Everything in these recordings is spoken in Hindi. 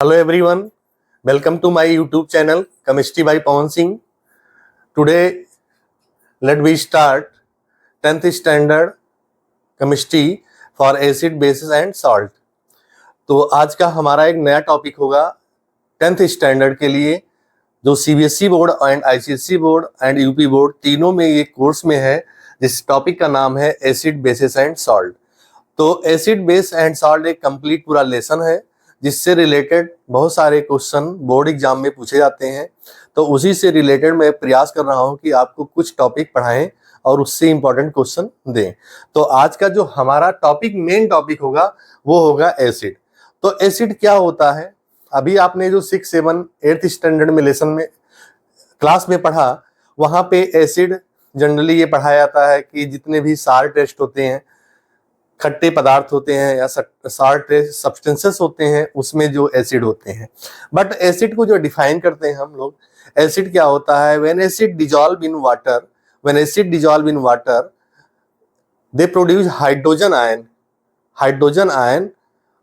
Hello everyone, welcome to my YouTube channel Chemistry by Pawan Singh. Today let we start 10th standard chemistry for acid, bases and salt. तो आज का हमारा एक नया टॉपिक होगा 10th स्टैंडर्ड के लिए, जो CBSE board and ICSE board and UP board तीनों में ये कोर्स में है, जिस टॉपिक का नाम है एसिड, बेसिस एंड सॉल्ट. तो एसिड, बेस एंड सॉल्ट एक कंप्लीट पूरा लेसन है जिससे रिलेटेड बहुत सारे क्वेश्चन बोर्ड एग्जाम में पूछे जाते हैं. तो उसी से रिलेटेड मैं प्रयास कर रहा हूं कि आपको कुछ टॉपिक पढ़ाएं और उससे इंपॉर्टेंट क्वेश्चन दें. तो आज का जो हमारा टॉपिक, मेन टॉपिक होगा वो होगा एसिड. तो एसिड क्या होता है? अभी आपने जो 6, 7, 8th स्टैंडर्ड में लेसन में क्लास में पढ़ा, वहां पे एसिड जनरली ये पढ़ाया जाता है कि जितने भी साल्ट टेस्ट होते हैं, खट्टे पदार्थ होते हैं या साल्ट सब्सटेंसेस होते हैं, उसमें जो एसिड होते हैं. बट एसिड को जो डिफाइन करते हैं हम लोग, एसिड क्या होता है? When acid dissolve in water, when acid dissolve in water they produce hydrogen ion, hydrogen ion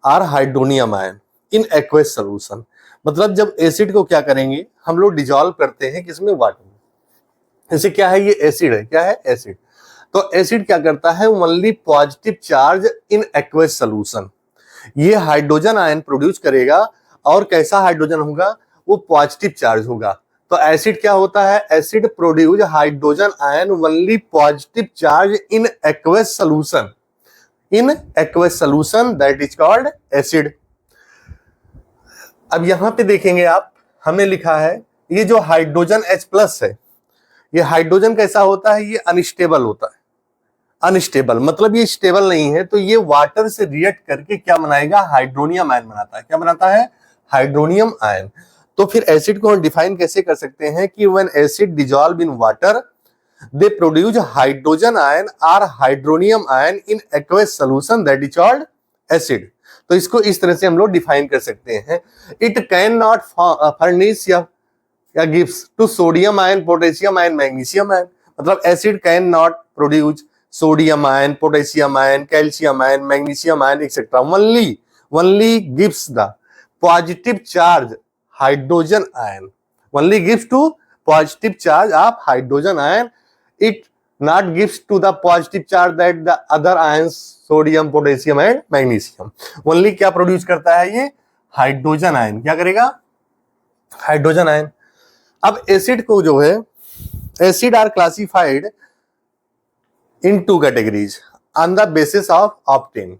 और hydronium ion in aqueous solution. मतलब जब एसिड को क्या करेंगे हम लोग, डिजॉल्व करते हैं किसमें? वाटर में. जैसे क्या है ये एसिड है, क्या है? एसिड. तो एसिड क्या करता है? Only positive charge in aqueous solution. ये हाइड्रोजन आयन प्रोड्यूस करेगा, और कैसा हाइड्रोजन होगा? वो पॉजिटिव चार्ज होगा. तो एसिड क्या होता है? Acid produce hydrogen ion only positive charge in aqueous solution, in aqueous solution, that is called acid. अब यहां पे देखेंगे आप, हमने लिखा है ये जो हाइड्रोजन H+ है, ये हाइड्रोजन कैसा होता है? ये अनस्टेबल होता है. अनस्टेबल मतलब ये स्टेबल नहीं है. तो ये वाटर से रिएक्ट करके क्या बनाएगा? हाइड्रोनियम आयन बनाता है. क्या बनाता है? Hydronium ion. तो फिर एसिड को हम डिफाइन कैसे कर सकते हैं कि when acid dissolve in water they produce hydrogen ion और hydronium ion in aqueous solution, that is called acid. तो इसको इस तरह से हम लोग डिफाइन कर सकते हैं. इट कैन नॉट फर्निश या gives to sodium ion, potassium ion, magnesium ion. मतलब acid can not produce sodium ion, potassium ion, calcium ion, magnesium ion etcetera. only gives the positive charge hydrogen ion, only gives to positive charge of hydrogen ion. It not gives to the positive charge that the other ions, sodium, potassium and magnesium. only क्या प्रोड्यूस करता है? ये हाइड्रोजन आयन. क्या करेगा? Hydrogen ion. अब एसिड को जो है, acid are classified in 2 categories on the basis of ऑप्टेन.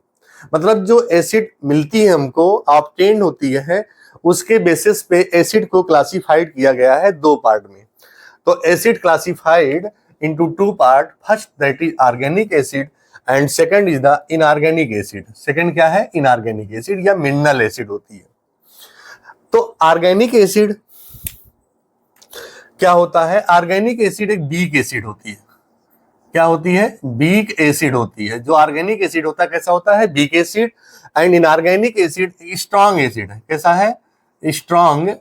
मतलब जो एसिड मिलती है हमको, ऑप्टेन होती है, उसके बेसिस पे एसिड को क्लासिफाइड किया गया है 2 पार्ट में. तो acid classified into 2 part. First that is organic acid and second is the inorganic acid. Second क्या है? इनऑर्गेनिक एसिड या मिनरल एसिड होती है. तो ऑर्गेनिक एसिड क्या होता है? ऑर्गेनिक एसिड एक वीक एसिड होती है. क्या होती है? वीक एसिड होती है. जो ऑर्गेनिक एसिड होता है कैसा होता है? Weak acid. And inorganic acid strong acid है. कैसा है? स्ट्रॉन्ग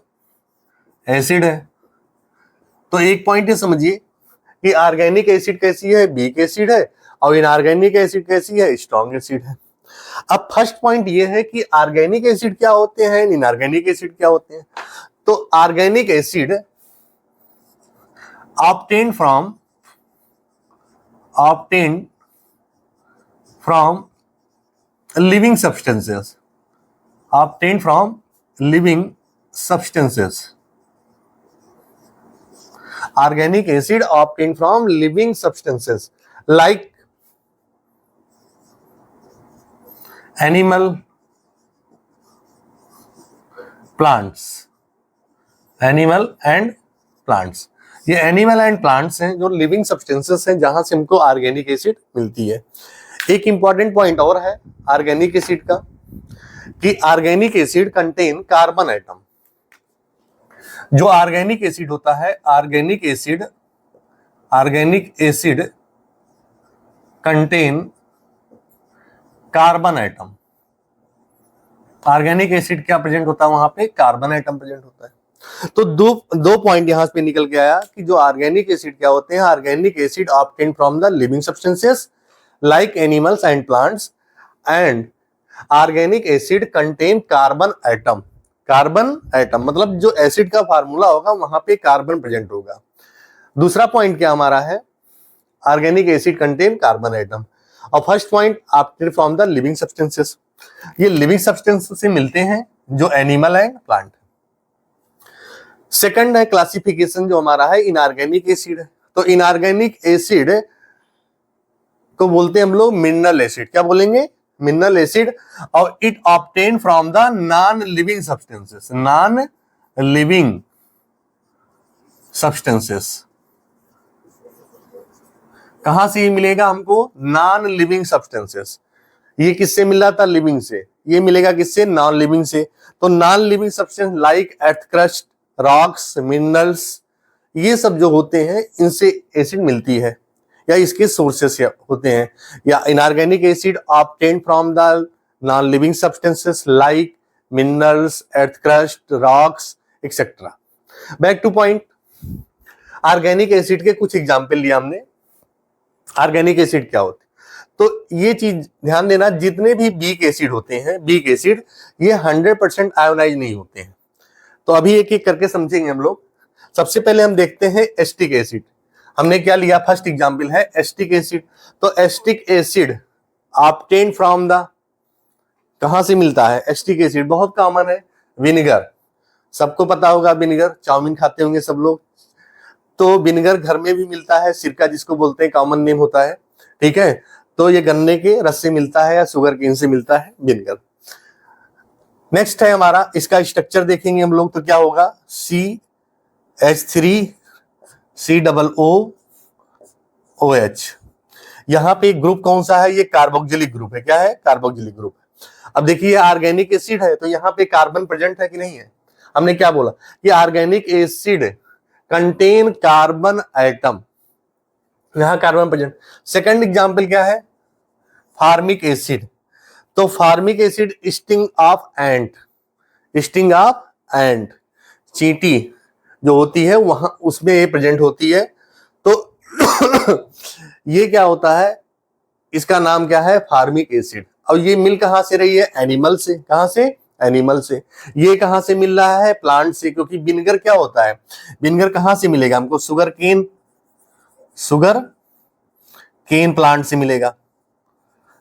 एसिड है. तो एक पॉइंट ये समझिए कि ऑर्गेनिक एसिड कैसी है? वीक एसिड है. और इनऑर्गेनिक एसिड कैसी है? स्ट्रॉन्ग एसिड है. अब फर्स्ट पॉइंट ये है कि ऑर्गेनिक एसिड क्या होते हैं, इनऑर्गेनिक एसिड क्या होते हैं. तो organic acid obtained from living substances, obtained from living substances. Organic acid obtained from living substances like animal, plants, animal and plants. ये एनिमल एंड प्लांट्स हैं जो लिविंग सब्सटेंसेस हैं, जहां से हमको ऑर्गेनिक एसिड मिलती है. एक इंपॉर्टेंट पॉइंट और है ऑर्गेनिक एसिड का, कि organic acid contain carbon atom. जो ऑर्गेनिक एसिड होता है, organic acid contain carbon atom. Organic acid क्या प्रेजेंट होता है? वहां पे कार्बन एटम प्रेजेंट होता है. तो दो पॉइंट यहां पे निकल के आया कि जो ऑर्गेनिक एसिड क्या होते हैं? Organic acid obtain from the living substances like animals and plants, and organic acid contain carbon atom. Carbon atom, मतलब जो एसिड का फार्मूला होगा वहां पे कार्बन प्रेजेंट होगा। दूसरा पॉइंट क्या हमारा है, organic acid contain carbon atom. और first point after from the living substances, ये लिविंग सब्सटेंस से मिलते हैं जो एनिमल एंड प्लांट। सेकंड है क्लासिफिकेशन जो हमारा है इनऑर्गेनिक एसिड है। तो इनऑर्गेनिक एसिड को बोलते हैं हम लोग मिनरल एसिड। क्या बोलेंगे, मिनरल एसिड। और it obtain from the non living substances, non living substances. कहां से ये मिलेगा हमको, नॉन लिविंग सब्सटेंसेस। ये किससे मिला था, लिविंग से, ये मिलेगा किससे, नॉन लिविंग से। तो non living substance like earth crust, rocks, minerals, ये सब जो होते हैं इनसे एसिड मिलती है या इसके सोर्सेस होते हैं। या inorganic acid obtained from the non living substances like minerals, earth crust, rocks etcetera. Back two point, organic acid के कुछ एग्जाम्पल लिया हमने। ऑर्गेनिक एसिड क्या होते हैं, तो ये चीज ध्यान देना, जितने भी वीक एसिड होते हैं, वीक एसिड, ये 100% आयोनाइज नहीं होते हैं। तो अभी एक एक करके समझेंगे हम लोग। सबसे पहले हम देखते हैं एस्टिक एसिड। हमने क्या लिया, फर्स्ट एग्जांपल है एस्टिक एसिड। तो acetic acid obtain from the, कहां से मिलता है एस्टिक एसिड, बहुत कॉमन है, विनेगर। सबको पता होगा विनेगर, चाउमीन खाते होंगे सब लोग, तो विनेगर घर में भी मिलता है, सिरका जिसको बोलते हैं, कॉमन नेम होता है, ठीक है। तो ये गन्ने के रस से मिलता है या शुगर केन से मिलता है विनेगर। नेक्स्ट है हमारा, इसका स्ट्रक्चर देखेंगे हम लोग तो क्या होगा, CH3 COOH। यहां पे ग्रुप कौन सा है, ये कार्बोक्सिलिक ग्रुप है। क्या है, कार्बोक्सिलिक ग्रुप। अब देखिए ऑर्गेनिक एसिड है तो यहाँ पे कार्बन प्रेजेंट है कि नहीं है। हमने क्या बोला कि organic acid contain carbon atom, यहां कार्बन प्रेजेंट। सेकंड एग्जांपल क्या है, फार्मिक एसिड। तो formic acid sting of ant, sting of ant, चींटी जो होती है वहां उसमें ये प्रेजेंट होती है। तो ये क्या होता है, इसका नाम क्या है, फार्मिक एसिड। और ये मिल कहां से रही है, एनिमल से। कहां से, एनिमल से। ये कहां से मिल रहा है, प्लांट से, क्योंकि विनेगर क्या होता है, विनेगर कहां से मिलेगा हमको, sugar cane, sugar cane plant से मिलेगा।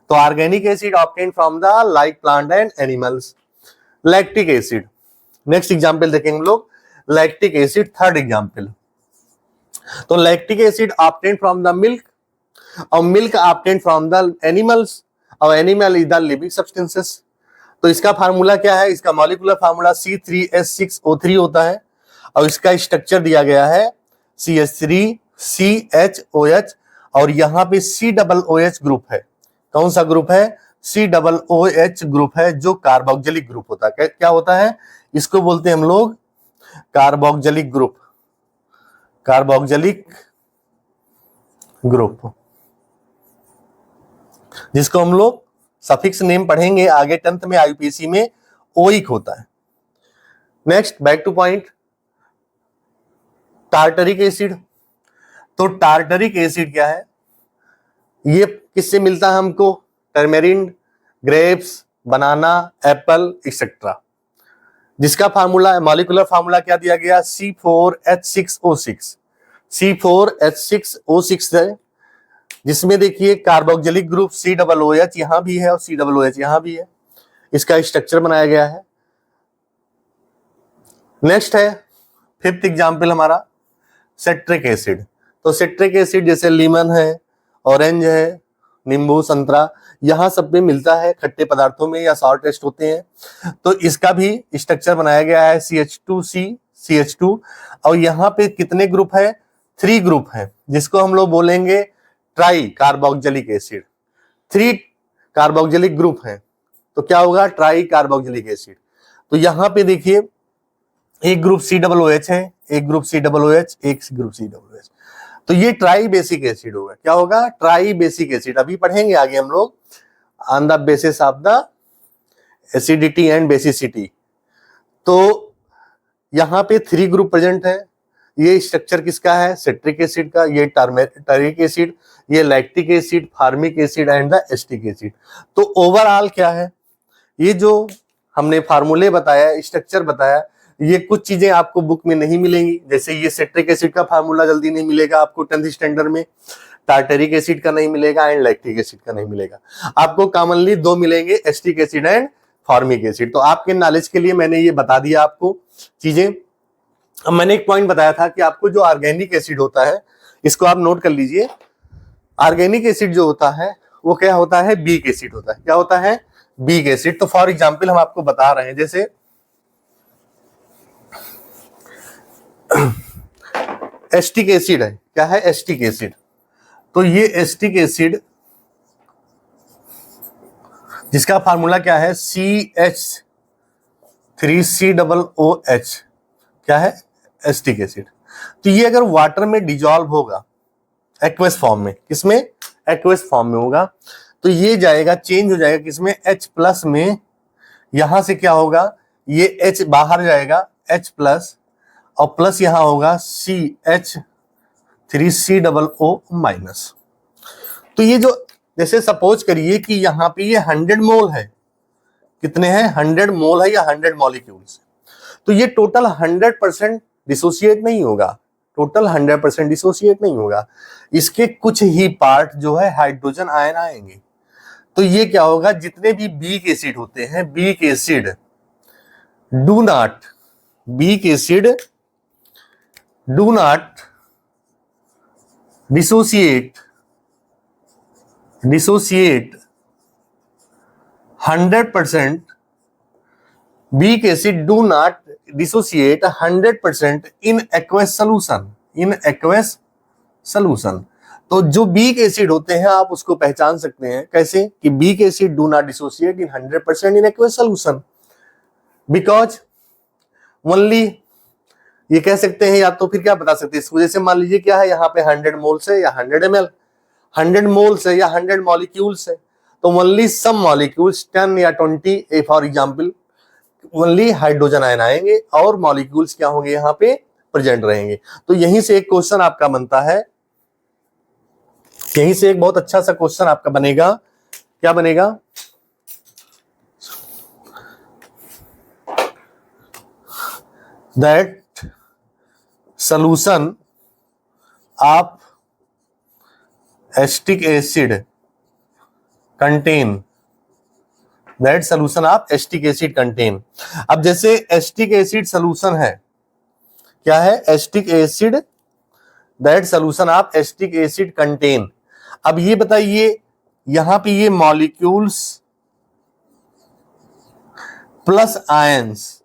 तो organic acid obtain from the like plant and animals. Lactic acid, next example देखेंगे हम लोग, लैक्टिक एसिड थर्ड एग्जांपल। तो lactic acid obtain from the milk, और milk obtain from the animals, और animal is the living substances. तो इसका फार्मूला क्या है, इसका मॉलिक्यूलर फार्मूला C3H6O3 होता है। और इसका स्ट्रक्चर दिया गया है CH3CHOH, और यहाँ पे COOH ग्रुप है। कौन सा ग्रुप है, COOH ग्रुप है, जो कार्बोक्सिलिक ग्रुप होता है। क्या होता है, इसको बोलते हैं हम लोग कार्बोक्सिलिक ग्रुप, कार्बोक्सिलिक ग्रुप, जिसको हम लोग सफिक्स नेम पढ़ेंगे आगे 10th में IUPAC में, ओइक होता है। Next, back two point, tartaric acid. तो टार्टरिक एसिड क्या है, ये किससे मिलता है हमको, टर्मेरिन, ग्रेप्स, बनाना, एप्पल एक्सेट्रा। जिसका फार्मूला, मॉलिक्यूलर फार्मूला क्या दिया गया, C4H6O6, C4H6O6 है, जिसमें देखिए कार्बोक्सिलिक ग्रुप COOH यहां भी है और COOH यहां भी है। इसका स्ट्रक्चर बनाया गया है। नेक्स्ट है फिफ्थ एग्जांपल हमारा, सिट्रिक एसिड। तो सिट्रिक एसिड जैसे लीमन है, ऑरेंज है, नींबू, संतरा, यहां सब में मिलता है, खट्टे पदार्थों में या सॉर टेस्ट होते हैं। तो इसका भी स्ट्रक्चर बनाया गया है CH2, और यहाँ पे कितने ग्रुप है, 3 ग्रुप है, जिसको हम लोग बोलेंगे try carboxylic acid. 3 carboxylic group है, तो क्या होगा, ट्राई कार्बोक्सिलिक एसिड। तो यहाँ पे देखिए एक ग्रुप COOH है, एक ग्रुप COOH, एक ग्रुप COOH। तो ये ट्राई बेसिक एसिड होगा। क्या होगा, ट्राई बेसिक एसिड। अभी पढ़ेंगे आगे हम लोग on the basis of the acidity and basicity. तो यहाँ पे 3 ग्रुप प्रेजेंट है। ये स्ट्रक्चर किसका है, सिट्रिक एसिड का, ये टर्मेरिक एसिड, ये lactic acid, formic acid and the acetic acid. तो ओवरऑल क्या है, ये जो हमने फार्मूले बताया, स्ट्रक्चर बताया, ये कुछ चीजें आपको बुक में नहीं मिलेंगी। जैसे ये सिट्रिक एसिड का फार्मूला जल्दी नहीं मिलेगा आपको 10th स्टैंडर्ड में, टार्टरिक एसिड का नहीं मिलेगा एंड लैक्टिक एसिड का नहीं मिलेगा। आपको कॉमनली दो मिलेंगे, acetic acid and formic acid. तो आपके नॉलेज के लिए मैंने ये बता दिया आपको चीजें। अब मैंने एक पॉइंट बताया था कि आपको जो ऑर्गेनिक एसिड होता है, इसको आप नोट कर लीजिए। ऑर्गेनिक एसिड जो होता है वो क्या होता है, बीक एसिड होता है। क्या होता है, बीक एसिड। तो फॉर एग्जांपल हम आपको बता रहे हैं, जैसे एसिटिक एसिड है, क्या है, एसिटिक एसिड। तो ये एसिटिक एसिड जिसका फार्मूला क्या है, CH3COOH, क्या है, एसिटिक एसिड। तो ये अगर वाटर में डिजॉल्व होगा एक्वस फॉर्म में, किसमें, एक्वस फॉर्म में होगा, तो ये जाएगा, चेंज हो जाएगा किसमें, H+ में। यहां से क्या होगा, ये H बाहर जाएगा, H+ और प्लस यहां होगा CH3COO-। तो ये जो, जैसे सपोज करिए कि यहां पे ये 100 मोल है, कितने हैं, 100 मोल है या 100 मॉलिक्यूल्स। तो ये टोटल 100% डिसोसिएट नहीं होगा, टोटल 100% डिसोसिएट नहीं होगा। इसके कुछ ही पार्ट जो है हाइड्रोजन आयन आएंगे। तो ये क्या होगा, जितने भी बीक एसिड होते हैं, beak acid do not, beak acid do not dissociate 100%, weak acid do not dissociate 100% in aqueous solution, in aqueous solution। तो जो weak acid होते हैं आप उसको पहचान सकते हैं कैसे, कि weak acid do not dissociate in 100% in aqueous solution because only, ये कह सकते हैं, या तो फिर क्या बता सकते हैं इसको, जैसे मान लीजिए क्या है, यहाँ पे 100 मोल्स है या 100 ml, 100 मोल्स है या 100 मॉलिक्यूल्स है, तो ओनली सम मॉलिक्यूल्स 10 या 20 for example only hydrogen ion आएंगे और मॉलिक्यूल्स क्या होंगे, यहाँ पे प्रेजेंट रहेंगे। तो यहीं से एक क्वेश्चन आपका बनता है, यहीं से एक बहुत अच्छा सा क्वेश्चन आपका बनेगा। क्या बनेगा, that solution of acetic acid contain, that solution of acetic acid contain. अब जैसे एसिटिक एसिड सॉल्यूशन है, क्या है, acetic acid, that solution of acetic acid contain. अब ये बताइए, यहां पे ये मॉलिक्यूल्स प्लस आयंस,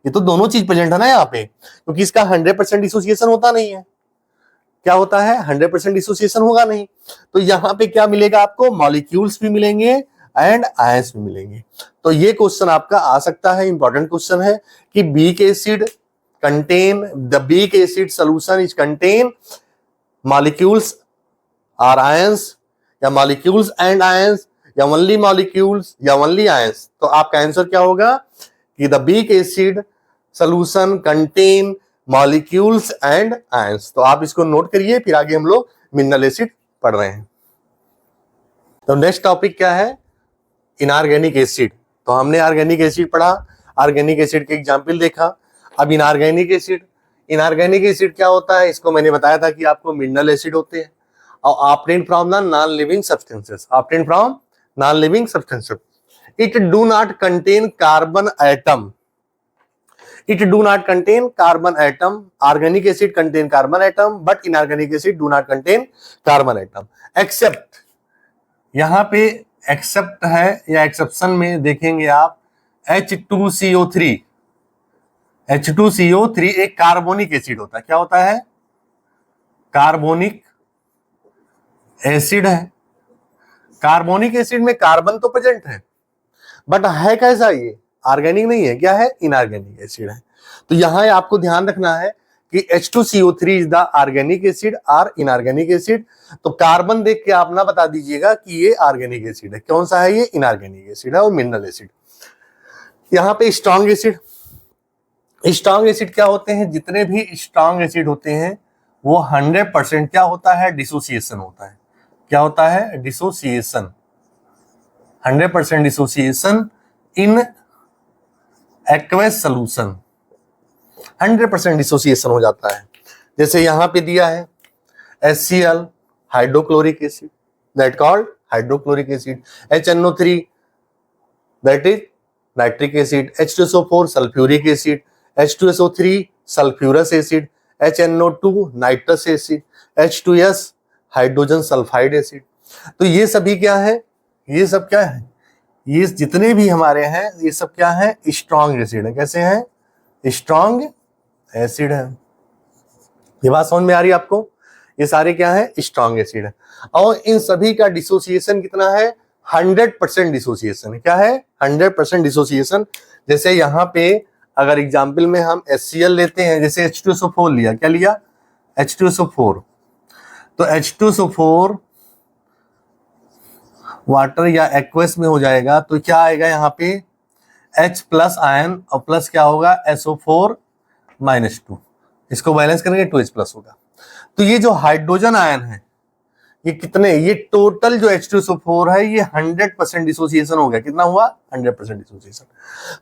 ये तो दोनों चीज प्रेजेंट है ना यहाँ पे, क्योंकि इसका 100% डिसोसिएशन होता नहीं है। क्या होता है, 100% डिसोसिएशन होगा नहीं। तो यहां पे क्या मिलेगा आपको, मॉलिक्यूल्स भी मिलेंगे एंड आयंस भी मिलेंगे। तो ये क्वेश्चन आपका आ सकता है, इंपॉर्टेंट क्वेश्चन है कि weak acid contain, the weak acid solution is contain molecules or ions, या मॉलिक्यूल्स एंड आयंस, या ओनली मॉलिक्यूल्स, या ओनली आयंस। तो आपका आंसर क्या होगा कि the weak acid solution contain molecules and ions. तो आप इसको नोट करिए, फिर आगे हम लोग मिनरल एसिड पढ़ रहे हैं। तो नेक्स्ट टॉपिक क्या है, इनऑर्गेनिक एसिड। तो हमने ऑर्गेनिक एसिड पढ़ा, ऑर्गेनिक एसिड के एग्जांपल देखा। अब इनऑर्गेनिक एसिड, इनऑर्गेनिक एसिड क्या होता है, इसको मैंने बताया था कि आपको मिनरल एसिड होते हैं और obtained from the non living substances, obtained from non living substances. It do not contain carbon atom, it do not contain carbon atom, organic acid contain carbon atom but inorganic acid do not contain carbon atom except, यहां पे एक्सेप्ट है या एक्सेप्शन में देखेंगे आप, H2CO3, H2CO3 एक कार्बोनिक एसिड होता है। क्या होता है, कार्बोनिक एसिड है। कार्बोनिक एसिड में कार्बन तो प्रेजेंट है बट है कैसा, ये ऑर्गेनिक नहीं है, क्या है, इनऑर्गेनिक एसिड है। तो यहां आपको ध्यान रखना है कि H2CO3 is the organic acid और इनऑर्गेनिक एसिड। तो कार्बन देख के आप ना बता दीजिएगा कि ये ऑर्गेनिक एसिड है, कौन सा है, ये इनऑर्गेनिक एसिड है और मिनरल एसिड। यहाँ पे स्ट्रॉन्ग एसिड, स्ट्रॉन्ग एसिड क्या होते हैं, जितने भी स्ट्रॉन्ग एसिड होते हैं वो 100% क्या होता है, डिसोसिएशन होता है। क्या होता है, dissociation, 100% dissociation in aqueous solution 100% dissociation हो जाता है। जैसे यहां पे दिया है HCl hydrochloric acid, that called hydrochloric acid, HNO3 that is nitric acid, H2SO4 sulphuric acid, H2SO3 sulphurous acid, HNO2 nitrous acid, H2S hydrogen sulphide acid. तो ये सभी क्या है, ये सब क्या है, ये जितने भी हमारे हैं ये सब क्या है, स्ट्रॉन्ग एसिड है। कैसे हैं, स्ट्रॉन्ग एसिड है। ये बात समझ में आ रही है आपको, ये सारे क्या है, स्ट्रॉन्ग एसिड है। और इन सभी का डिसोसिएशन कितना है, 100% डिसोसिएशन। क्या है, 100% डिसोसिएशन। जैसे यहाँ पे अगर एग्जाम्पल में हम HCl लेते हैं, जैसे H2SO4 लिया, क्या लिया, H2SO4, तो H2SO4 वाटर या एक्वस में हो जाएगा, तो क्या आएगा यहाँ पे H प्लस आयन और प्लस क्या होगा SO4 माइनस 2, इसको बैलेंस करेंगे 2H प्लस होगा। तो ये जो हाइड्रोजन आयन है ये कितने, ये टोटल जो H2SO4 है ये 100% डिसोसिएशन हो गया। कितना हुआ, 100% डिसोसिएशन।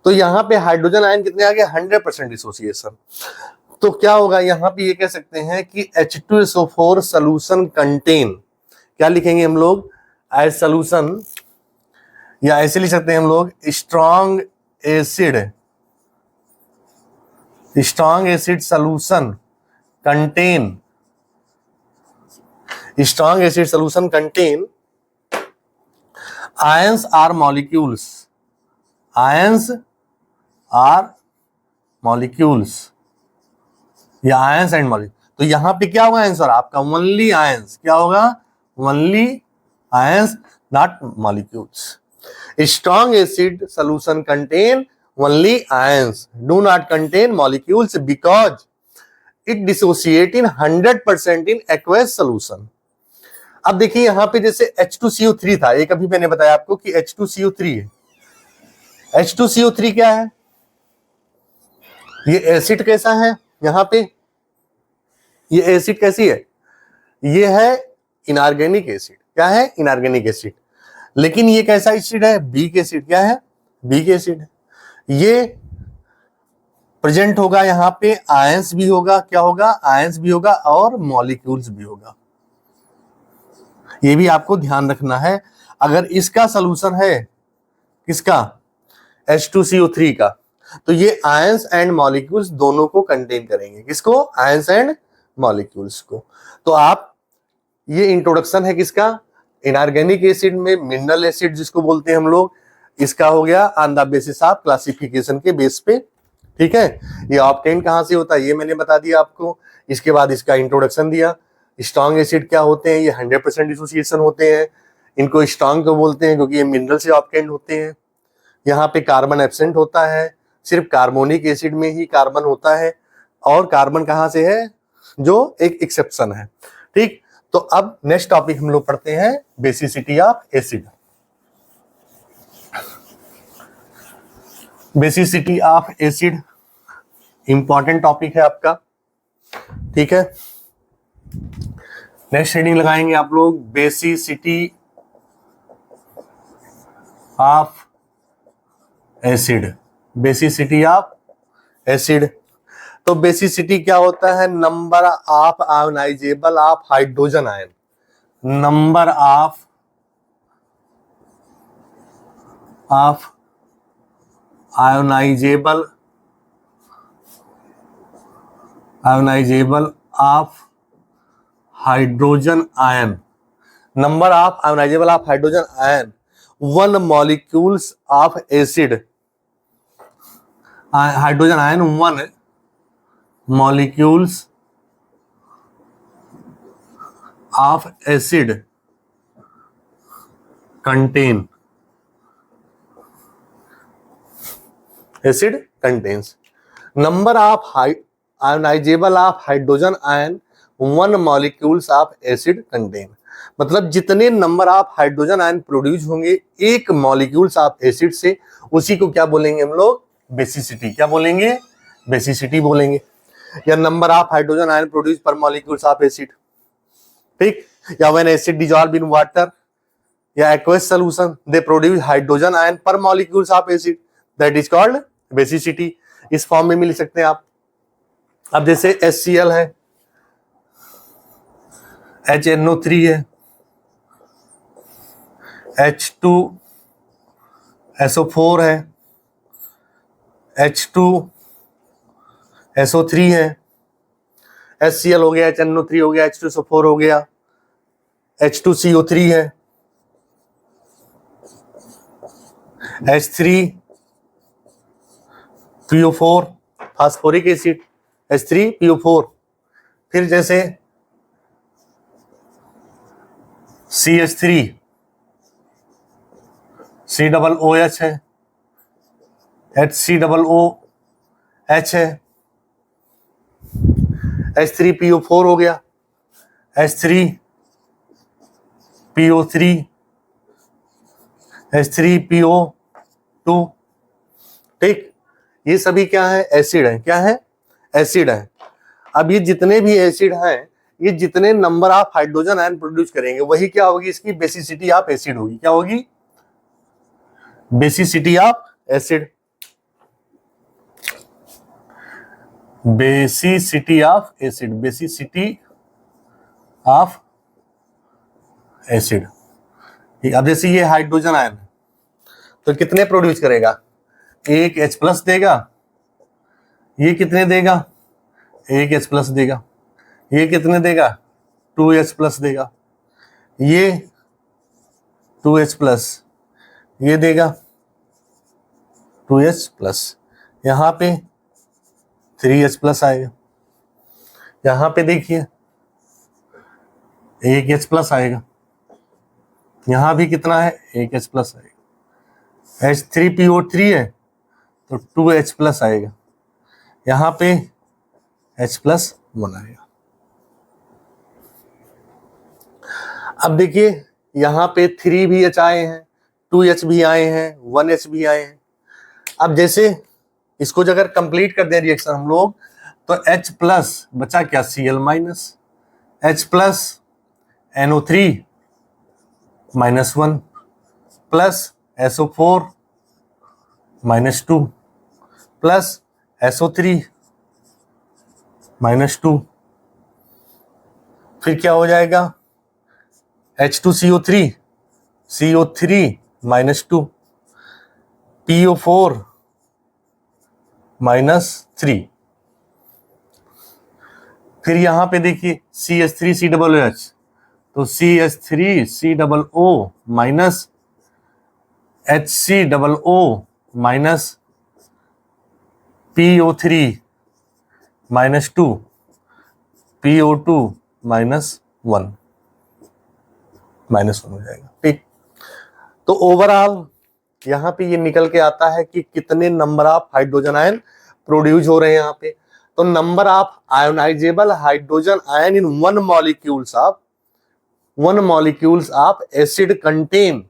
तो यहाँ पे हाइड्रोजन आयन कितने आ गए, 100% डिसोसिएशन। तो क्या होगा, यहाँ पे ये कह सकते हैं कि H2SO4 सोल्यूशन कंटेन, क्या लिखेंगे हम लोग, एज सोल्यूशन, या ऐसे लिख सकते हैं हम लोग strong acid, strong acid solution contain, strong acid solution contain ions or molecules, ions or molecules या ions and molecules। तो यहां पे क्या होगा आंसर आपका, ओनली ions, क्या होगा, only ions not molecules। strong acid solution contain only ions, do not contain molecules because it dissociate in 100% in aqueous solution। अब देखिए यहां पे जैसे H2CO3 था, एक अभी मैंने बताया आपको कि H2CO3 है। H2CO3 क्या है, ये एसिड कैसा है, यहां पे ये एसिड कैसी है, ये है इनऑर्गेनिक एसिड। क्या है, इनऑर्गेनिक एसिड। लेकिन ये कैसा एसिड है, वीक एसिड। क्या है, वीक एसिड है। ये प्रेजेंट होगा यहाँ पे, आयंस भी होगा, क्या होगा, आयंस भी होगा और मॉलिक्यूल्स भी होगा। ये भी आपको ध्यान रखना है। अगर इसका सॉल्यूशन है, किसका, H2CO3 का, तो ये आयंस एंड मॉलिक्यूल्स दोनों को कंटेन करेंगे। किसको, आयंस एंड मॉलिक्यूल्स को। तो आप, ये इंट्रोडक्शन है किसका, इनऑर्गेनिक एसिड में मिनरल एसिड जिसको बोलते हैं हम लोग, इसका हो गया on the basis of classification के बेस पे। ठीक है, ये ऑब्टेन कहां से होता है ये मैंने बता दिया आपको। इसके बाद इसका इंट्रोडक्शन दिया। स्ट्रॉन्ग एसिड क्या होते हैं, ये 100% डिसोसिएशन होते हैं। इनको स्ट्रॉन्ग क्यों बोलते हैं, क्योंकि ये मिनरल से ऑब्टेन होते हैं। यहाँ पे कार्बन एब्सेंट होता है, सिर्फ कार्बोनिक एसिड में ही कार्बन होता है, और कार्बन कहाँ से है, जो एक एक्सेप्शन है। ठीक, तो अब नेक्स्ट टॉपिक हम लोग पढ़ते हैं, basicity of acid. Basicity of acid important topic है आपका। ठीक है, नेक्स्ट हेडिंग लगाएंगे आप लोग, basicity of acid. Basicity of acid, तो बेसिसिटी क्या होता है, number of ionisable of hydrogen ion, number of ionisable of hydrogen ion, number of ionisable of hydrogen ion, one molecules of acid, hydrogen ion one molecules of acid contain, acid contains number of ionisable of hydrogen ion one molecules of acid contain. मतलब जितने number of hydrogen ion produce होंगे एक मॉलिक्यूल्स ऑफ एसिड से, उसी को क्या बोलेंगे हम लोग, बेसिसिटी। क्या बोलेंगे, बेसिसिटी बोलेंगे। या number of hydrogen ion produce पर मॉलिक्यूल्स ऑफ एसिड। ठीक, या when acid dissolve in water या aqueous solution they produce hydrogen ion per molecules of acid, that is called basicity इस फॉर्म में मिल सकते हैं आप। अब जैसे HCl है, HNO3 है, H2SO4 है, H2SO3 है, HCl हो गया, HNO3 हो गया, H2SO4 हो गया, H2CO3 है, H3PO4 फास्फोरिक एसिड, H3PO4। फिर जैसे CH3 COOH है, HCOOH है, H3PO4 हो गया, H3PO3, H3PO2। ठीक, ये सभी क्या है? एसिड है। क्या है? एसिड है। अब ये जितने भी एसिड हैं, ये जितने number of hydrogen ion produce करेंगे वही क्या होगी? इसकी बेसिसिटी ऑफ एसिड होगी। क्या होगी? Basicity of acid. Basicity of acid, basicity of acid. अब जैसे ये हाइड्रोजन आयन है तो कितने प्रोड्यूस करेगा? एक H+ देगा। ये कितने देगा? एक H+ देगा। ये कितने देगा? 2H+ देगा। ये 2H+, ये देगा 2H+। यहां पे 3H+ आएगा। यहां पे देखिए एक H+ आएगा। यहां भी कितना है? एक H+ आएगा। H3PO3 है तो 2H+ आएगा। यहां पे H+1 आएगा। अब देखिए यहां पे 3 आए हैं, 2H भी आए हैं, 1H भी आए हैं। अब जैसे इसको अगर कंप्लीट कर दें रिएक्शन हम लोग तो H+ बचा क्या? Cl-, H+ NO3 -1 plus SO4 -2 plus SO3 -2। फिर क्या हो जाएगा? H2CO3 CO3 -2 PO4 -3। फिर यहां पे देखिए CH3COOH तो CH3COO minus HCOO minus PO3 -2 PO2 -1 हो जाएगा। ठीक, तो ओवरऑल यहां पे ये निकल के आता है कि कितने number of hydrogen ion produce हो रहे हैं यहाँ पे। तो number of ionisable hydrogen ion in one molecules of acid contain.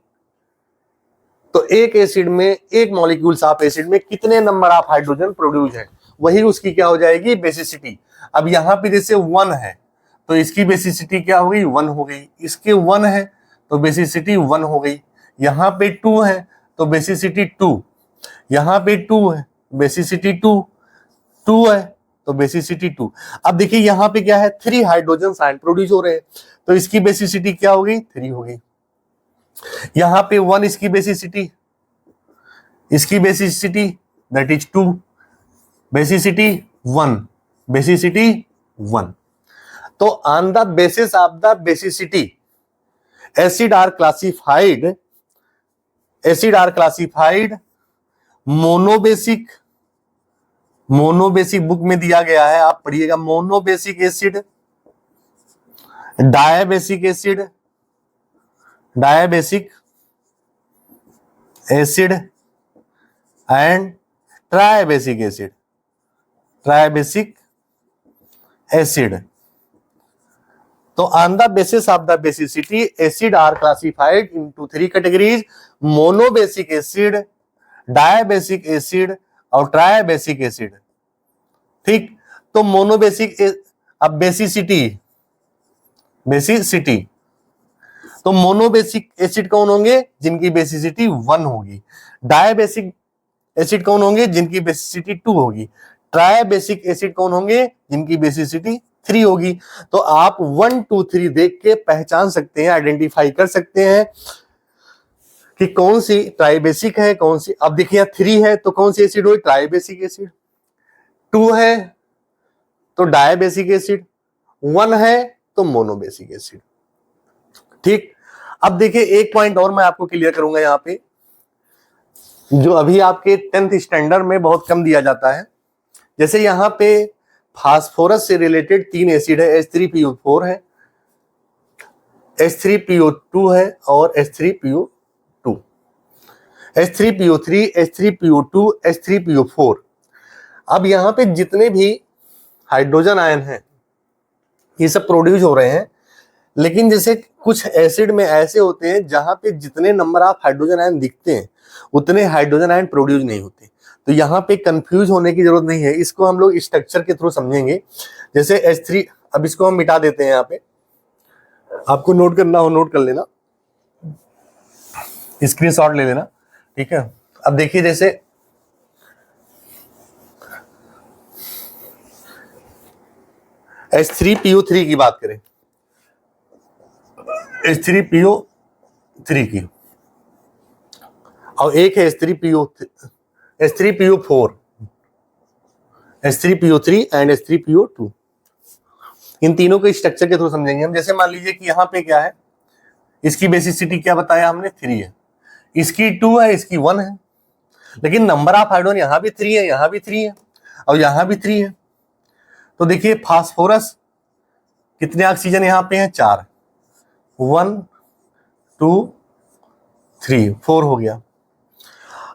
तो एक एसिड में, एक मॉलिक्यूल्स ऑफ एसिड में कितने नंबर ऑफ हाइड्रोजन प्रोड्यूस है, वही उसकी क्या हो जाएगी? बेसिसिटी। अब यहां पे जैसे 1 है तो इसकी बेसिसिटी क्या हो गई? 1 हो गई। इसके 1 है तो बेसिसिटी 1 हो गई। यहां पे 2 है तो बेसिसिटी 2। यहां पे 2 है, बेसिसिटी 2 है तो बेसिसिटी 2। अब देखिए यहां पे क्या है? 3 हाइड्रोजन आयन प्रोड्यूस हो रहे हैं तो इसकी बेसिसिटी क्या हो गई? 3 हो गई। यहां पे 1 इसकी बेसिसिटी दैट इज 2, बेसिसिटी 1। तो on the basis of the basicity acid are classified monobasic book में दिया गया है, आप पढ़िएगा। Monobasic acid, dibasic acid and tribasic acid. तो on the basis of the basicity acid are classified into 3 categories: monobasic acid, dibasic acid और ट्राइबेसिक एसिड। ठीक, तो मोनोबेसिक, अब बेसिसिटी तो मोनोबेसिक एसिड कौन होंगे? जिनकी बेसिसिटी 1 होगी। डायबेसिक एसिड कौन होंगे? जिनकी बेसिसिटी 2 होगी। ट्राई बेसिक एसिड कौन होंगे? जिनकी बेसिसिटी 3 होगी। तो आप 1 2 3 देख के पहचान सकते हैं, आइडेंटिफाई कर सकते हैं कि कौन सी ट्राई बेसिक है, कौन सी। अब देखिए 3 है तो कौन सी एसिड होगी? Try basic acid. 2 है तो डाई बेसिक एसिड। 1 है तो मोनोबेसिक एसिड। ठीक। अब देखिए एक पॉइंट और मैं आपको क्लियर करूंगा यहां पे, जो अभी आपके 10th स्टैंडर्ड में बहुत कम दिया जाता है। जैसे यहां पे फास्फोरस से रिलेटेड 3 एसिड है, H3PO4 है, H3PO2 है और H3PO2, H3PO3, H3PO2, H3PO4। अब यहां पे जितने भी हाइड्रोजन आयन हैं ये सब प्रोड्यूस हो रहे हैं, लेकिन जैसे कुछ एसिड में ऐसे होते हैं जहां पे जितने नंबर ऑफ हाइड्रोजन आयन दिखते हैं उतने हाइड्रोजन आयन प्रोड्यूस नहीं होते। तो यहाँ पे कंफ्यूज होने की जरूरत नहीं है, इसको हम लोग स्ट्रक्चर के थ्रू समझेंगे। जैसे H3, अब इसको हम मिटा देते हैं, यहाँ पे आपको नोट करना हो नोट कर लेना, स्क्रीनशॉट ले लेना, ठीक है। अब देखिए जैसे H3PO3 की बात करें, H3PO3 की, और एक है H3PO4, H3PO3 एंड H3PO2। इन तीनों के स्ट्रक्चर के थ्रू समझेंगे हम। जैसे मान लीजिए कि यहाँ पे क्या है, इसकी बेसिसिटी क्या बताया हमने? 3 है, इसकी 2 है, इसकी 1 है, लेकिन नंबर ऑफ हाइड्रोजन यहाँ भी 3 है, यहाँ भी 3 है और यहाँ भी 3 है। तो देखिए फास्फोरस कितने ऑक्सीजन यहाँ पे हैं? 4, 1 2 3 4 हो गया।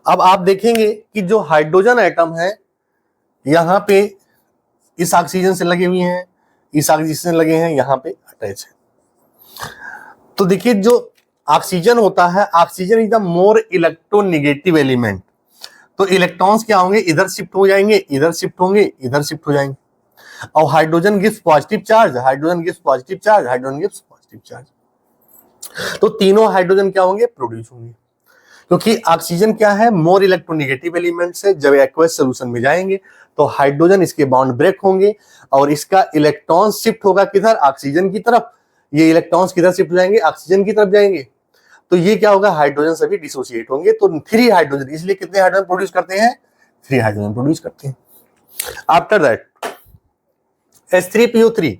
अब आप देखेंगे कि जो हाइड्रोजन एटम है यहाँ पे इस ऑक्सीजन से लगे हुए हैं, इस ऑक्सीजन से लगे हैं, यहाँ पे अटैच है। तो देखिए जो ऑक्सीजन होता है, oxygen is the more electronegative element. तो इलेक्ट्रॉन्स क्या होंगे? इधर शिफ्ट हो जाएंगे, इधर शिफ्ट होंगे, इधर शिफ्ट हो जाएंगे। और hydrogen gives positive charge, hydrogen gives positive charge, hydrogen gives positive charge. तो तीनों हाइड्रोजन क्या होंगे? प्रोड्यूस होंगे, क्योंकि ऑक्सीजन क्या है? मोर इलेक्ट्रोनेगेटिव एलिमेंट है। जब एक्वस सोल्यूशन में जाएंगे तो हाइड्रोजन इसके बॉन्ड ब्रेक होंगे और इसका इलेक्ट्रॉन शिफ्ट होगा किधर? ऑक्सीजन की तरफ। ये इलेक्ट्रॉन्स किधर शिफ्ट हो जाएंगे? ऑक्सीजन की तरफ जाएंगे। तो ये क्या होगा? हाइड्रोजन सभी डिसोसिएट होंगे। तो 3 हाइड्रोजन, इसलिए कितने हाइड्रोजन प्रोड्यूस करते हैं? 3 हाइड्रोजन प्रोड्यूस करते हैं। आफ्टर दैट H3PO3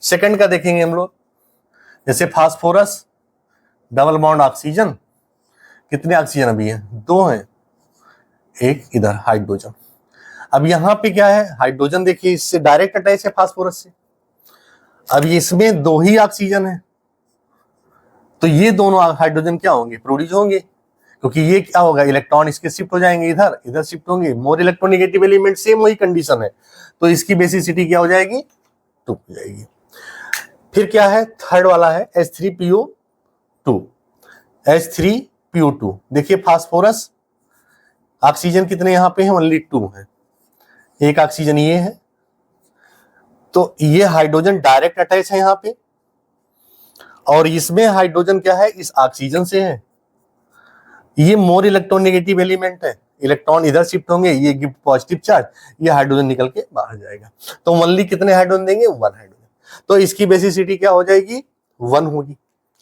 सेकंड का देखेंगे हम लोग। जैसे फास्फोरस, डबल बॉन्ड ऑक्सीजन, कितने ऑक्सीजन अभी है? 2 हैं, एक इधर हाइड्रोजन। अब यहां पे क्या है? हाइड्रोजन देखिए इससे डायरेक्ट अटैच है फास्फोरस से। अब इसमें 2 ही ऑक्सीजन है, तो ये दोनों हाइड्रोजन क्या होंगे? प्रोड्यूस होंगे, क्योंकि ये क्या होगा? इलेक्ट्रॉन इसके शिफ्ट हो जाएंगे, इधर इधर शिफ्ट होंगे। मोर इलेक्ट्रोनेगेटिव एलिमेंट, सेम वही कंडीशन है, तो इसकी बेसिसिटी क्या हो जाएगी? 2 हो जाएगी। फिर क्या है? थर्ड वाला है H3PO2। H3PO2 देखिए फास्फोरस, ऑक्सीजन कितने यहाँ पे हैं? ओनली 2 है, एक ऑक्सीजन ये है। तो ये हाइड्रोजन डायरेक्ट अटैच है यहाँ पे, और इसमें हाइड्रोजन क्या है? इस ऑक्सीजन से है। ये मोर इलेक्ट्रोनेगेटिव एलिमेंट है, इलेक्ट्रॉन इधर शिफ्ट होंगे, ये गिव पॉजिटिव चार्ज, ये हाइड्रोजन निकल के बाहर जाएगा। तो ओनली कितने हाइड्रोजन देंगे? 1 हाइड्रोजन। तो इसकी बेसिसिटी क्या हो जाएगी? 1 होगी।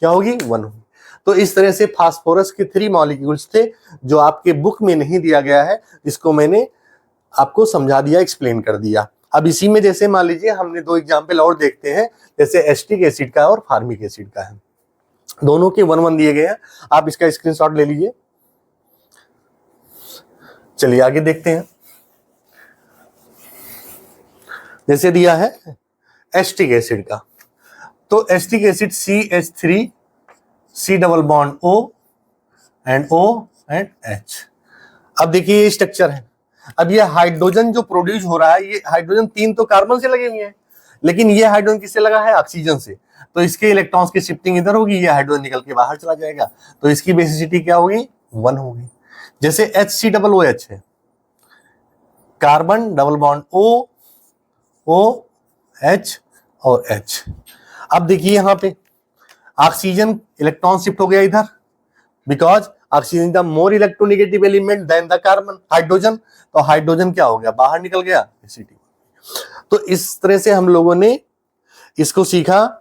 क्या होगी? 1 होगी। तो इस तरह से फास्फोरस के 3 मॉलिक्यूल्स थे जो आपके बुक में नहीं दिया गया है, जिसको मैंने आपको समझा दिया, एक्सप्लेन कर दिया। अब इसी में जैसे मान लीजिए हमने 2 एग्जाम्पल और देखते हैं, जैसे एस्टिक एसिड का और फार्मिक एसिड का है। दोनों के 1-1 दिए गए हैं, आप इसका स्क्रीनशॉट ले लीजिए। चलिए आगे देखते हैं। जैसे दिया है एस्टिक एसिड का, तो acetic acid CH3, C double bond O and O and H। अब देखिए ये स्ट्रक्चर है। अब ये हाइड्रोजन जो प्रोड्यूस हो रहा है, ये हाइड्रोजन 3 तो कार्बन से लगे हुए हैं, लेकिन ये हाइड्रोजन किससे लगा है? ऑक्सीजन से। तो इसके इलेक्ट्रॉन्स की शिफ्टिंग इधर होगी, ये हाइड्रोजन निकल के बाहर चला जाएगा, तो इसकी बेसिसिटी क्या होगी? 1 होगी। जैसे HCOOH है, कार्बन डबल बॉन्ड OH और H। अब देखिए यहाँ पे ऑक्सीजन इलेक्ट्रॉन शिफ्ट हो गया इधर, because oxygen the more electronegative element then the carbon, hydrogen, तो हाइड्रोजन क्या हो गया, बाहर निकल गया, बेसिसिटी। तो इस तरह से हम लोगों ने इसको सीखा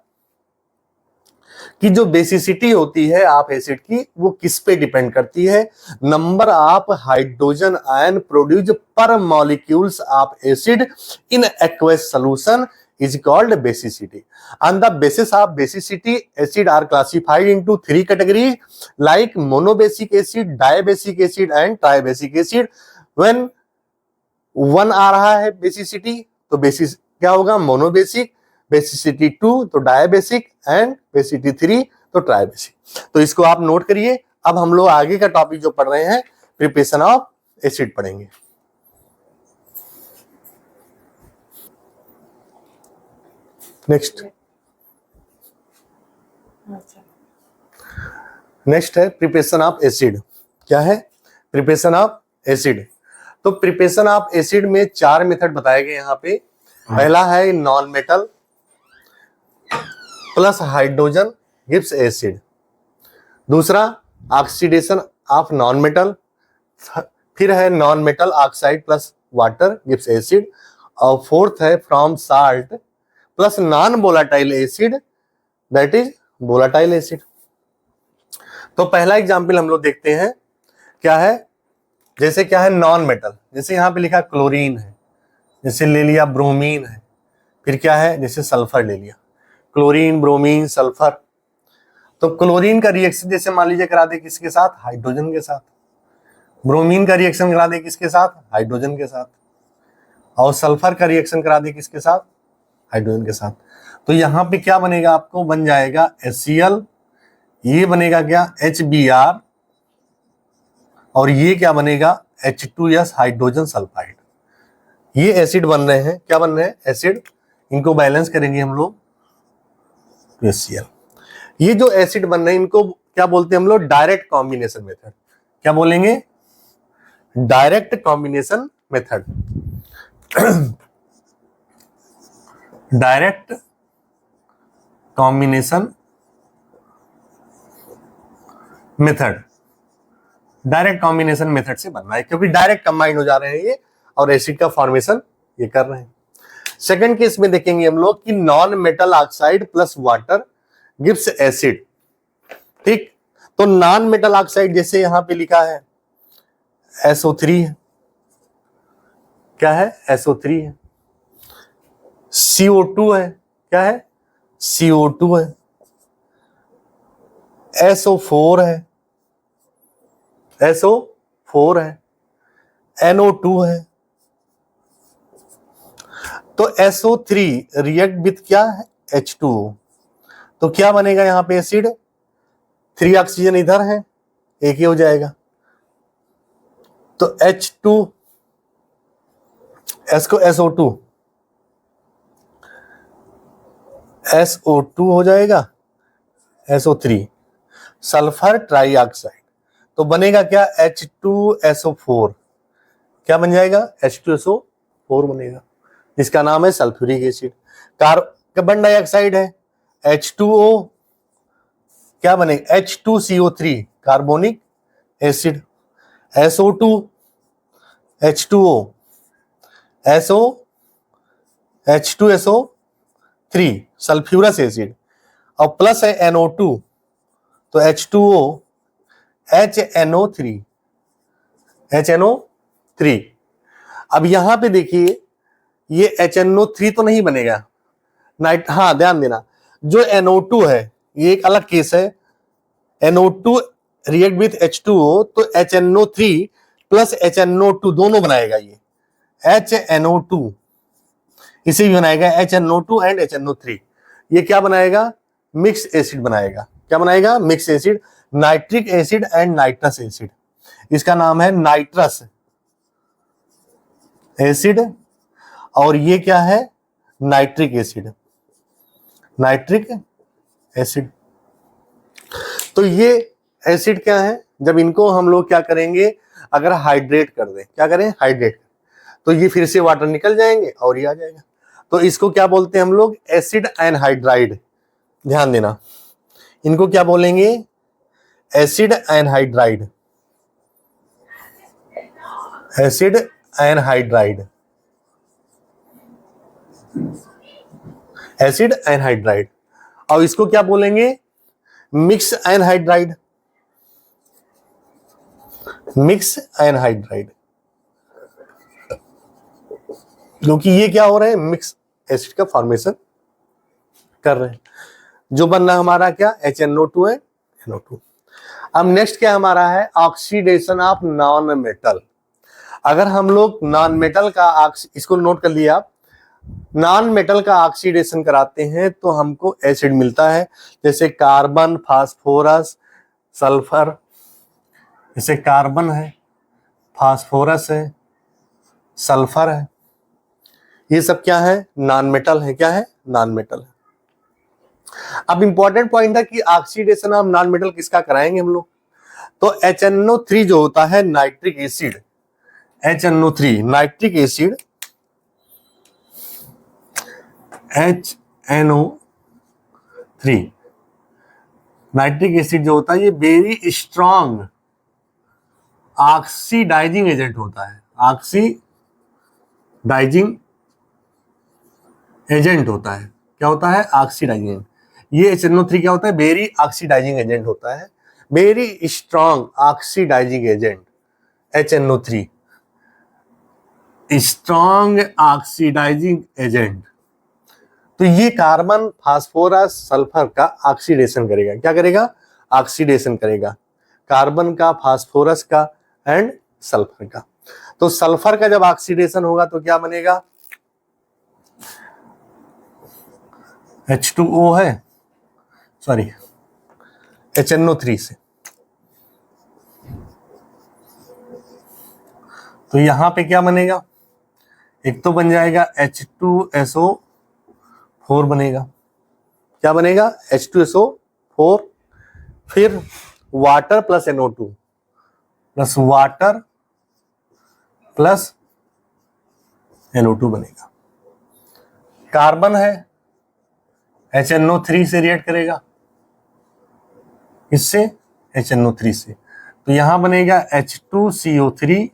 कि जो बेसिसिटी होती है आप एसिड की, वो किस पे डिपेंड करती है, number of hydrogen ion produce पर molecules of acid in aqueous solution is called basicity. On the basis of basicity, acid are classified into three categories like monobasic acid, diabasic acid and tribasic acid. When one आ रहा है basicity, तो बेसिस क्या होगा, मोनोबेसिक, बेसिसिटी 2 तो डायबेसिक एंड बेसिसिटी 3 तो ट्राइबेसिक। तो इसको आप नोट करिए। अब हम लोग आगे का टॉपिक जो पढ़ रहे हैं प्रिपरेशन ऑफ एसिड पढ़ेंगे। नेक्स्ट है प्रिपरेशन ऑफ एसिड। क्या है प्रिपरेशन ऑफ एसिड? तो प्रिपरेशन ऑफ एसिड में 4 मेथड बताए गए यहाँ पे। पहला है non metal plus hydrogen gives acid, दूसरा ऑक्सीडेशन ऑफ नॉन मेटल, फिर है non metal oxide plus water gives acid, और फोर्थ है from salt plus non volatile acid that is volatile acid. तो पहला एग्जांपल हम लोग देखते हैं। क्या है, जैसे क्या है नॉन मेटल, जैसे यहाँ पे लिखा क्लोरीन है, जैसे ले लिया ब्रोमीन है, फिर क्या है जैसे सल्फर ले लिया, क्लोरीन ब्रोमीन सल्फर। तो क्लोरीन का रिएक्शन जैसे मान लीजिए करा दे किसके साथ, हाइड्रोजन के साथ, ब्रोमीन का रिएक्शन करा दे किसके साथ, हाइड्रोजन के साथ, और सल्फर का रिएक्शन करा दे किसके साथ, हाइड्रोजन के साथ। तो यहाँ पे क्या बनेगा, आपको बन जाएगा HCl, ये बनेगा क्या HBr, और ये क्या बनेगा H2S हाइड्रोजन सल्फाइड। ये एसिड बन रहे हैं, क्या बन रहे हैं एसिड, इनको बैलेंस करेंगे हम लोग HCl। ये जो एसिड बन रहे हैं इनको क्या बोलते हैं हम लोग, डायरेक्ट कॉम्बिनेशन मेथड। क्या बोलेंगे, direct combination method. Direct combination method, direct combination method से बन रहा है क्योंकि डायरेक्ट कंबाइन हो जा रहे हैं ये और एसिड का फॉर्मेशन ये कर रहे हैं। सेकंड केस में देखेंगे हम लोग कि non metal oxide plus water gives acid. ठीक, तो नॉन मेटल ऑक्साइड जैसे यहां पे लिखा है SO3 है, क्या है SO3 है, CO2 है, क्या है CO2 है, SO4 है, SO4 है, NO2 है। तो SO3 रिएक्ट विथ क्या है H2O, तो क्या बनेगा यहां पे एसिड, 3 ऑक्सीजन इधर है, एक ही हो जाएगा। तो H2 S को SO2 हो जाएगा, SO3 सल्फर ट्राइऑक्साइड, तो बनेगा क्या H2SO4, क्या बन जाएगा H2SO4 बनेगा, जिसका नाम है सल्फ्यूरिक एसिड। कार्बन डाइऑक्साइड है H2O, क्या बनेगा H2CO3 carbonic acid, SO2 H2O H2SO3 sulphurous acid, और प्लस है NO2 तो H2O HNO3। अब यहां पे देखिए ये HNO3 तो नहीं बनेगा, हाँ ध्यान देना, जो NO2 है ये एक अलग केस है, NO2 रिएक्ट विथ H2O तो HNO3 प्लस HNO2 दोनों बनाएगा, ये HNO2 इसे भी बनाएगा HNO2 एंड HNO3, ये क्या बनाएगा मिक्स एसिड बनाएगा। क्या बनाएगा mix acid, nitric acid and nitrous acid, इसका नाम है नाइट्रस एसिड, और ये क्या है नाइट्रिक एसिड, नाइट्रिक एसिड। तो ये एसिड क्या है, जब इनको हम लोग क्या करेंगे, अगर हाइड्रेट कर दें, क्या करें हाइड्रेट, तो ये फिर से वाटर निकल जाएंगे और ये आ जाएगा। तो इसको क्या बोलते हैं हम लोग एसिड एनहाइड्राइड, ध्यान देना, इनको क्या बोलेंगे acid anhydride. Acid anhydride, acid anhydride. और इसको क्या बोलेंगे? मिक्स एनहाइड्राइड, मिक्स एनहाइड्राइड, क्योंकि ये क्या हो रहे हैं? मिक्स एसिड का फॉर्मेशन कर रहे हैं। जो बन रहा है हमारा क्या? HNO2 है, NO2। अब नेक्स्ट क्या हमारा है? Oxidation of non metal. अगर हम लोग नॉन मेटल का इसको नोट कर लिया आप, नॉन मेटल का ऑक्सीडेशन कराते हैं तो हमको एसिड मिलता है, जैसे कार्बन, फास्फोरस, सल्फर। जैसे कार्बन है, फास्फोरस है, सल्फर है, ये सब क्या है? नॉन मेटल है। क्या है? नॉन मेटल है। अब इंपॉर्टेंट पॉइंट है कि ऑक्सीडेशन ऑफ नॉन मेटल किसका कराएंगे हम लोग? तो HNO3 जो होता है nitric acid, HNO3 nitric acid, HNO3 nitric acid जो होता है ये वेरी स्ट्रॉन्ग ऑक्सीडाइजिंग एजेंट होता है, ऑक्सीडाइजिंग एजेंट होता है। क्या होता है? Oxidising agent. ये HNO3 क्या होता है? वेरी ऑक्सीडाइजिंग एजेंट होता है, very strong oxidising agent. HNO3 strong oxidising agent. तो ये कार्बन, फास्फोरस, सल्फर का ऑक्सीडेशन करेगा। क्या करेगा? ऑक्सीडेशन करेगा, कार्बन का, फास्फोरस का एंड सल्फर का। तो सल्फर का जब ऑक्सीडेशन होगा तो क्या बनेगा? H2O है, सॉरी HNO3 से। तो यहां पे क्या बनेगा? एक तो बन जाएगा H2SO4 बनेगा। क्या बनेगा? H2SO4। फिर water plus NO2 plus water plus NO2 बनेगा। कार्बन है, HNO3 से रिएक्ट करेगा, इससे HNO3 से। तो यहां बनेगा H2CO3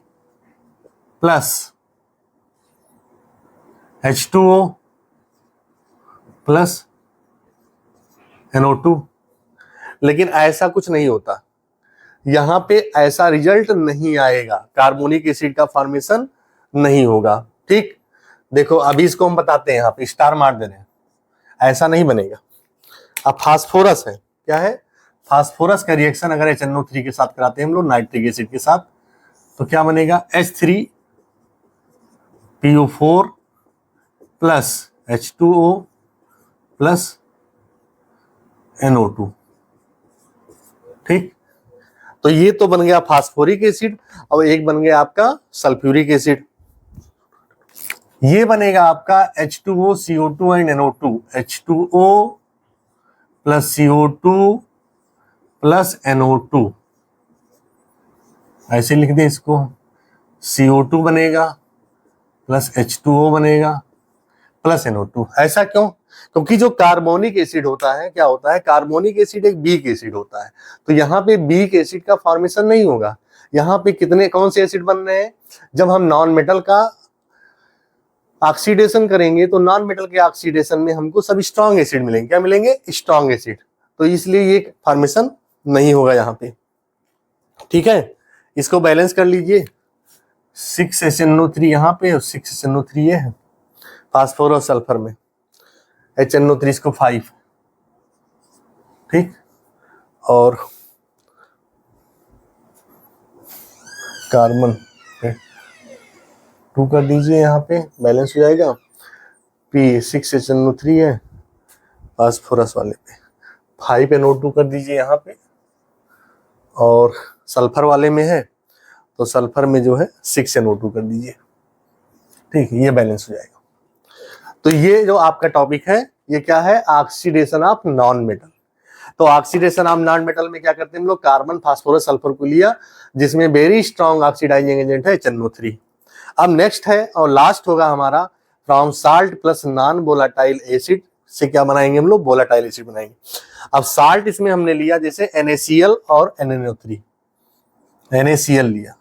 plus H2O plus NO2। लेकिन ऐसा कुछ नहीं होता, यहां पे ऐसा रिजल्ट नहीं आएगा, कार्बोनिक एसिड का फॉर्मेशन नहीं होगा। ठीक, देखो अभी इसको हम बताते हैं, यहां पे स्टार मार दे रहे हैं, ऐसा नहीं बनेगा। अब फास्फोरस है, क्या है? फास्फोरस का रिएक्शन अगर HNO3 के साथ कराते हैं हम लोग नाइट्रिक एसिड के साथ, तो क्या बनेगा? H3PO4 plus H2O plus NO2। ठीक, तो ये तो बन गया फास्फोरिक एसिड। और एक बन गया आपका सल्फ्यूरिक एसिड। ये बनेगा आपका H2O, CO2 and NO2। H2O plus CO2 plus NO2, ऐसे लिख दें इसको। CO2 बनेगा प्लस H2O बनेगा प्लस NO2। ऐसा क्यों? क्योंकि जो कार्बोनिक एसिड होता है, क्या होता है? कार्बोनिक एसिड एक वीक एसिड होता है, तो यहाँ पे वीक एसिड का फॉर्मेशन नहीं होगा। यहाँ पे कितने, कौन से एसिड बन रहे हैं? जब हम नॉन मेटल का ऑक्सीडेशन करेंगे तो नॉन मेटल के ऑक्सीडेशन में हमको सब स्ट्रॉन्ग एसिड मिलेंगे। क्या मिलेंगे? Strong acid. तो इसलिए ये फॉर्मेशन नहीं होगा यहाँ पे। ठीक है, इसको बैलेंस कर लीजिए। 6HNO3 यहाँ पे और 6HNO3 ये है फास्फोरस सल्फर में। HNO3 इसको 5। ठीक, और कार्बन 2 कर दीजिए, यहाँ पे बैलेंस हो जाएगा। P6HNO3 है फास्फोरस वाले पे, 5NO2 कर दीजिए यहाँ पे, और सल्फर वाले में है तो सल्फर में जो है 6NO2 कर दीजिए। ठीक, ये बैलेंस हो जाएगा। तो ये जो आपका टॉपिक है ये क्या है? Oxidation of non metal. तो ऑक्सीडेशन ऑफ नॉन मेटल में क्या करते हैं हम लोग? कार्बन, फास्फोरस, सल्फर को लिया, जिसमें वेरी स्ट्रॉन्ग ऑक्सीडाइजिंग एजेंट है HNO3। अब नेक्स्ट है और लास्ट होगा हमारा, from salt plus non volatile acid से क्या बनाएंगे हम लोग? वोलेटाइल एसिड बनाएंगे। अब साल्ट इसमें हमने लिया जैसे NaCl और NaNO3। NaCl लिया,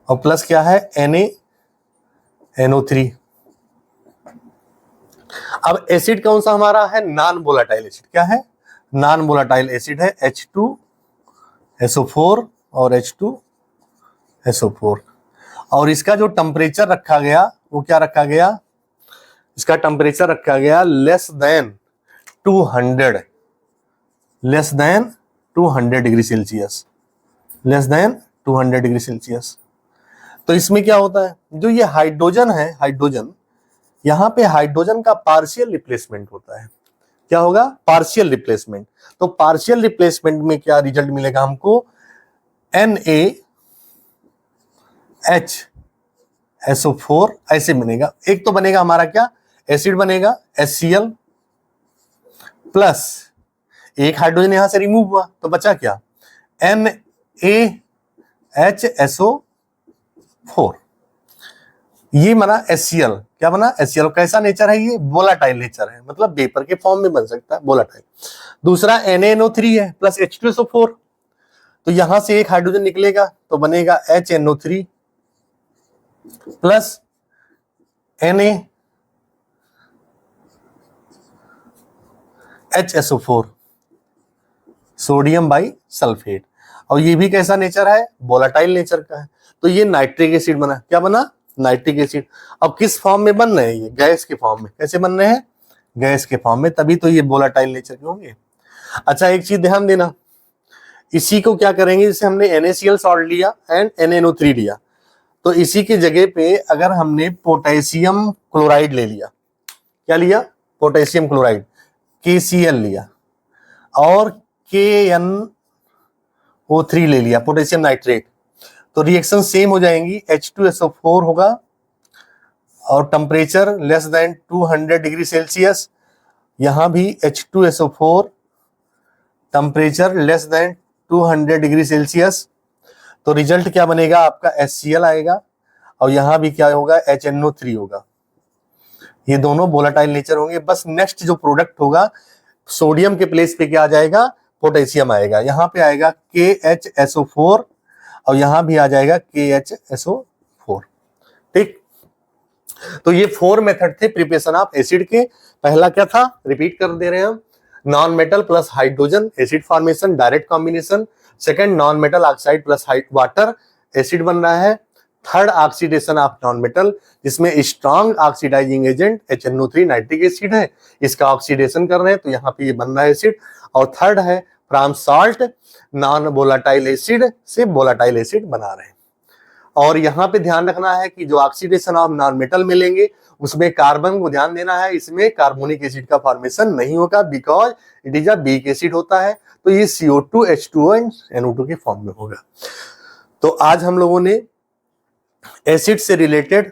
और प्लस क्या है NaNO3। अब एसिड कौन सा हमारा है, नॉन वोलेटाइल एसिड। क्या है, नॉन वोलेटाइल एसिड है H2SO4 और H2SO4। और इसका जो टेम्परेचर रखा गया वो क्या रखा गया, इसका टेम्परेचर रखा गया less than 200 degree Celsius, less than 200 degree Celsius. तो इसमें क्या होता है, जो ये हाइड्रोजन है, हाइड्रोजन, यहाँ पे हाइड्रोजन का पार्शियल रिप्लेसमेंट होता है। क्या होगा, पार्शियल रिप्लेसमेंट। तो पार्शियल रिप्लेसमेंट में क्या रिजल्ट मिलेगा हमको, NaHSO4 ऐसे बनेगा। एक तो बनेगा हमारा क्या, एसिड बनेगा HCl प्लस एक हाइड्रोजन यहां से रिमूव हुआ तो बचा क्या, NaHSO4। ये बना HCl। क्या बना, HCl। कैसा नेचर है ये, वोलाटाइल नेचर है, मतलब वेपर के फॉर्म में बन सकता है, वोलाटाइल। दूसरा NaNO3 है प्लस H2SO4, तो यहां से एक हाइड्रोजन निकलेगा तो बनेगा HNO3 plus NaHSO4, sodium by sulphate. और ये भी कैसा नेचर है, वोलाटाइल नेचर का है। तो ये नाइट्रिक एसिड बना। क्या बना, नाइट्रिक एसिड। अब किस फॉर्म में बन रहे हैं, ये गैस के फॉर्म में। कैसे बन रहे हैं, गैस के फॉर्म में, तभी तो ये वोलाटाइल नेचर के होंगे। अच्छा एक चीज ध्यान देना, इसी को क्या करेंगे, जैसे हमने NaCl सॉल्ट लिया एंड NaNO3 लिया, तो इसी की जगह पे अगर हमने पोटेशियम क्लोराइड ले लिया, क्या लिया, पोटेशियम क्लोराइड KCl लिया, और KNO3 ले लिया, पोटेशियम नाइट्रेट, तो रिएक्शन सेम हो जाएंगी। H2SO4 होगा और temperature less than 200 degree Celsius. यहां भी H2SO4 temperature less than 200 degree Celsius. तो रिजल्ट क्या बनेगा आपका, HCl आएगा, और यहां भी क्या होगा, HNO3 होगा। ये दोनों वोलेटाइल नेचर होंगे। बस नेक्स्ट जो प्रोडक्ट होगा, सोडियम के प्लेस पे क्या आ जाएगा, पोटेशियम आएगा। यहाँ पे आएगा KHSO4 और यहां भी आ जाएगा KHSO4। ठीक, तो ये 4 मेथड थे प्रिपरेशन ऑफ एसिड के। पहला क्या था, रिपीट कर दे रहे हैं हम, non metal plus hydrogen acid formation, direct combination. Second, non metal oxide plus water, acid बन रहा है। Third, oxidation of non metal, जिसमें strong oxidising agent HNO3 nitric acid है, इसका ऑक्सीडेशन कर रहे हैं तो यहाँ पे ये बन रहा है एसिड। और थर्ड है from salt non volatile acid से वोलाटाइल एसिड बना रहे हैं। और यहाँ पे ध्यान रखना है कि जो ऑक्सीडेशन ऑफ नॉन मेटल मिलेंगे उसमें कार्बन को ध्यान देना है, इसमें कार्बोनिक एसिड का फॉर्मेशन नहीं होगा, because it is a weak acid होता है, तो ये CO2 H2O एंड NO2 के फॉर्म में होगा। तो आज हम लोगों ने एसिड से रिलेटेड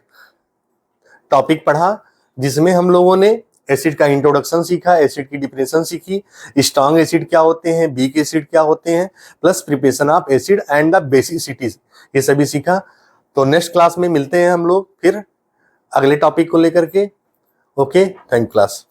टॉपिक पढ़ा, जिसमें हम लोगों ने एसिड का इंट्रोडक्शन सीखा, एसिड की डिफिनेशन सीखी, स्ट्रॉन्ग एसिड क्या होते हैं, वीक एसिड क्या होते हैं, plus preparation of acid and the basicities, ये सभी सीखा। तो नेक्स्ट क्लास में मिलते हैं हम लोग फिर अगले टॉपिक को लेकर के। Okay, thank class.